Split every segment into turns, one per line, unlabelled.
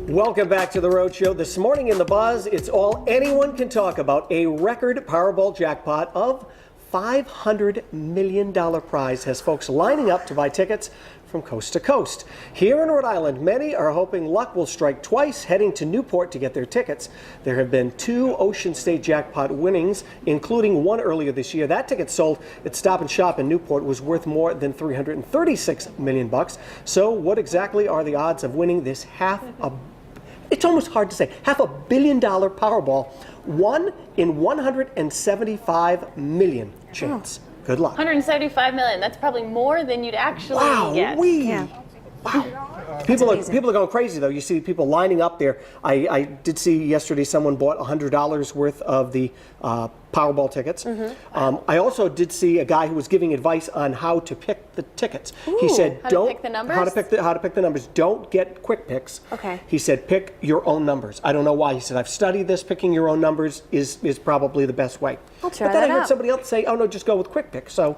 Welcome back to the Rhode Show. This morning in the Buzz, it's all anyone can talk about, a record Powerball jackpot of $500 million prize has folks lining up to buy tickets from coast to coast. Here in Rhode Island, many are hoping luck will strike twice, heading to Newport to get their tickets. There have been 2 Ocean State jackpot winnings, including one earlier this year. That ticket sold at Stop and Shop in Newport was worth more than $336 million. So what exactly are the odds of winning this it's almost hard to say, $500 million Powerball? 1 in 175 million chance. Good luck.
175 million. That's probably more than you'd actually get.
Wow. People are going crazy, though. You see people lining up there. I did see yesterday someone bought $100 worth of the Powerball tickets. I also did see a guy who was giving advice on how to pick the tickets. He said,
how to pick the numbers?
How to pick the numbers. Don't get quick picks.
Okay.
He said, pick your own numbers. I don't know why. He said, I've studied this. Picking your own numbers is probably the best way.
I'll try
But then
that
I heard
out.
somebody else say, oh no, just go with quick picks. So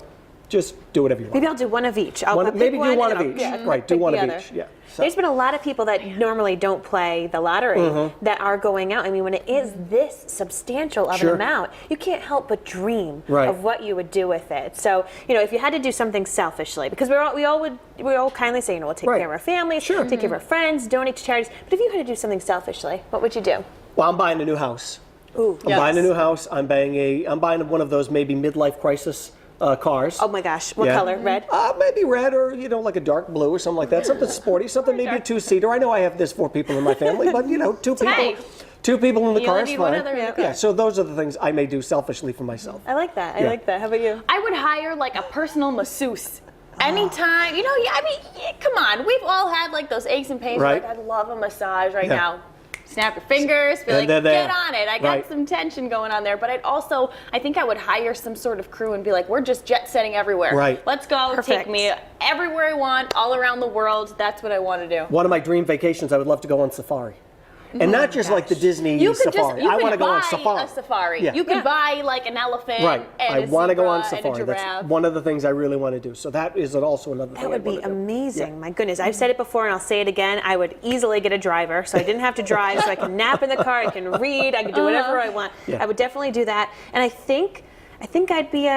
just do whatever you want.
Maybe I'll do one of each.
Maybe do one of
and
each.
I'll
Right, do
pick
one
the
of
other.
each. Yeah.
There's been a lot of people that normally don't play the lottery that are going out. I mean, when it is this substantial of an amount, you can't help but dream of what you would do with it. So, you know, if you had to do something selfishly, because we all kindly say, you know, we'll take care of our families, take care of our friends, donate to charities. But if you had to do something selfishly, what would you do?
Well, I'm buying a new house.
Ooh,
I'm buying a new house. I'm buying one of those maybe midlife crisis cars.
Oh my gosh, what color? Red?
Maybe red, or you know, like a dark blue or something like that. Something sporty, something maybe a 2-seater. I know I have this 4 people in my family, but you know, 2 people.
Nice.
2 people in the car is
need
fine.
one other in the car.
Yeah, so those are the things I may do selfishly for myself.
I like that. I like that. How about you?
I would hire like a personal masseuse. Anytime, you know, come on. We've all had like those aches and pains.
Right.
Like, I'd love a massage right now. Snap your fingers, be like,
they're there.
get on it. I got some tension going on there. But I think I would hire some sort of crew and be like, we're just jet setting everywhere.
Right.
Let's go.
Perfect.
Take me everywhere I want, all around the world. That's what I want to do.
One of my dream vacations, I would love to go on safari. And not just like the Disney safari. I want to go on safari.
A safari.
Yeah.
You could buy like an elephant.
Right.
And
I
want to
go on
And a
safari.
giraffe.
That's one of the things I really want to do. So that is also another thing.
That would
I'd
be
wanna do.
amazing. My goodness. I've said it before and I'll say it again. I would easily get a driver so I didn't have to drive, so I can nap in the car, I can read, I can do whatever I want.
Yeah.
I would definitely do that. And I think I'd be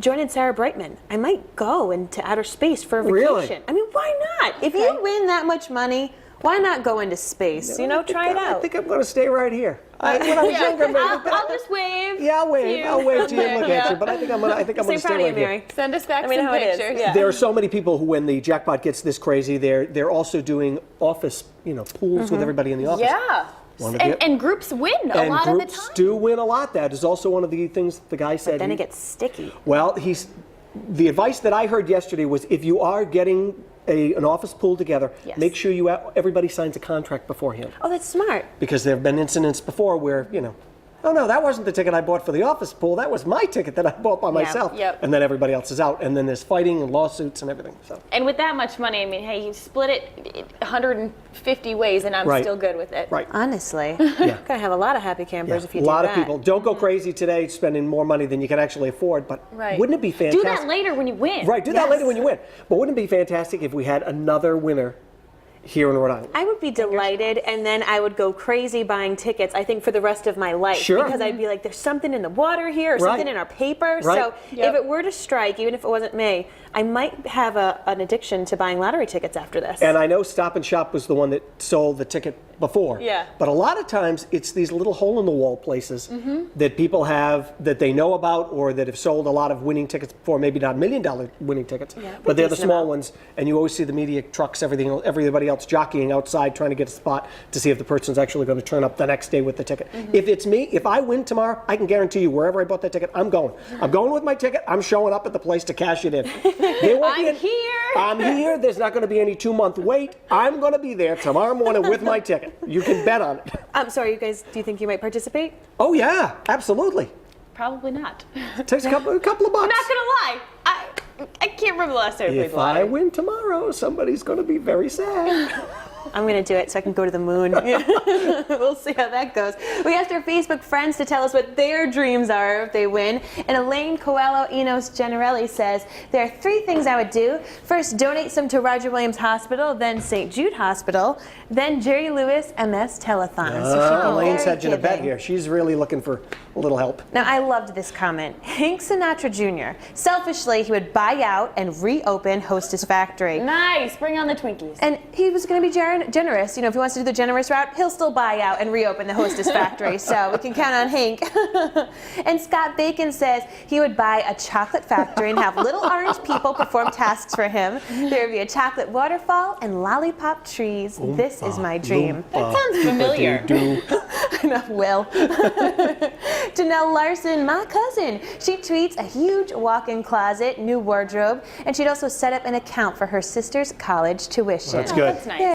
joining Sarah Brightman. I might go into outer space for a vacation.
Really?
I mean, why not? If you win that much money, why not go into space? You know, try it out.
I think I'm going to stay right here. When I was younger, maybe.
I'll just wave.
Yeah, I'll wave.
to you.
I'll wave to you and look at you. But I think I'm going to stay
Proud of you,
right here.
Mary.
Send us back
Let me know
some
how it is.
pictures.
Yeah.
There are so many people who, when the jackpot gets this crazy, they're also doing office, pools with everybody in the office.
Yeah. And groups win a lot of the
groups
time.
do win a lot. That is also one of the things the guy said.
Then it gets sticky.
Well, the advice that I heard yesterday was, if you are getting an office pool together, make sure everybody signs a contract beforehand.
Oh, that's smart.
Because there have been incidents before where, oh no, that wasn't the ticket I bought for the office pool. That was my ticket that I bought by myself.
Yep.
And then everybody else is out. And then there's fighting and lawsuits and everything. So.
And with that much money, I mean, hey, you split it 150 ways and I'm still good with it.
Right.
Honestly, gonna have a lot of happy campers if you do that.
A lot of people. Don't go crazy today spending more money than you can actually afford, but wouldn't it be fantastic?
Do that later when you win.
Right, do that later when you win. But wouldn't it be fantastic if we had another winner here in Rhode Island?
I would be delighted, and then I would go crazy buying tickets, I think, for the rest of my life.
Sure.
Because I'd be like, there's something in the water here, or something in our paper.
Right.
So if it were to strike, even if it wasn't me, I might have an addiction to buying lottery tickets after this.
And I know Stop and Shop was the one that sold the ticket before.
Yeah.
But a lot of times it's these little hole-in-the-wall places that people have, that they know about, or that have sold a lot of winning tickets before, maybe not $1 million winning tickets, but they're the small ones, and you always see the media trucks, everybody else jockeying outside trying to get a spot to see if the person's actually going to turn up the next day with the ticket. If it's me, if I win tomorrow, I can guarantee you wherever I bought that ticket, I'm going. I'm going with my ticket, I'm showing up at the place to cash it in. I'm here. There's not going to be any 2-month wait. I'm going to be there tomorrow morning with my ticket. You can bet on it.
I'm sorry, you guys, do you think you might participate?
Oh, yeah, absolutely.
Probably not.
It takes a couple of bucks.
I'm not gonna lie. I can't remember the last time I played
If
the lottery.
I win tomorrow, somebody's going to be very sad.
I'm going to do it so I can go to the moon. We'll see how that goes. We asked our Facebook friends to tell us what their dreams are if they win. And Elaine Coelho Enos Generelli says, there are 3 things I would do. First, donate some to Roger Williams Hospital, then St. Jude Hospital, then Jerry Lewis MS Telethon.
Elaine's hedging a bet here. She's really looking for a little help.
Now, I loved this comment. Hank Sinatra Jr. Selfishly, he would buy out and reopen Hostess Factory.
Nice. Bring on the Twinkies.
And he was going to be generous. You know, if he wants to do the generous route, he'll still buy out and reopen the Hostess Factory. So we can count on Hank. And Scott Bacon says he would buy a chocolate factory and have little orange people perform tasks for him. There would be a chocolate waterfall and lollipop trees. This is my dream.
That sounds familiar.
Enough, Will. Janelle Larson, my cousin. She tweets a huge walk-in closet, new wardrobe, and she'd also set up an account for her sister's college tuition.
That's good.
That's nice.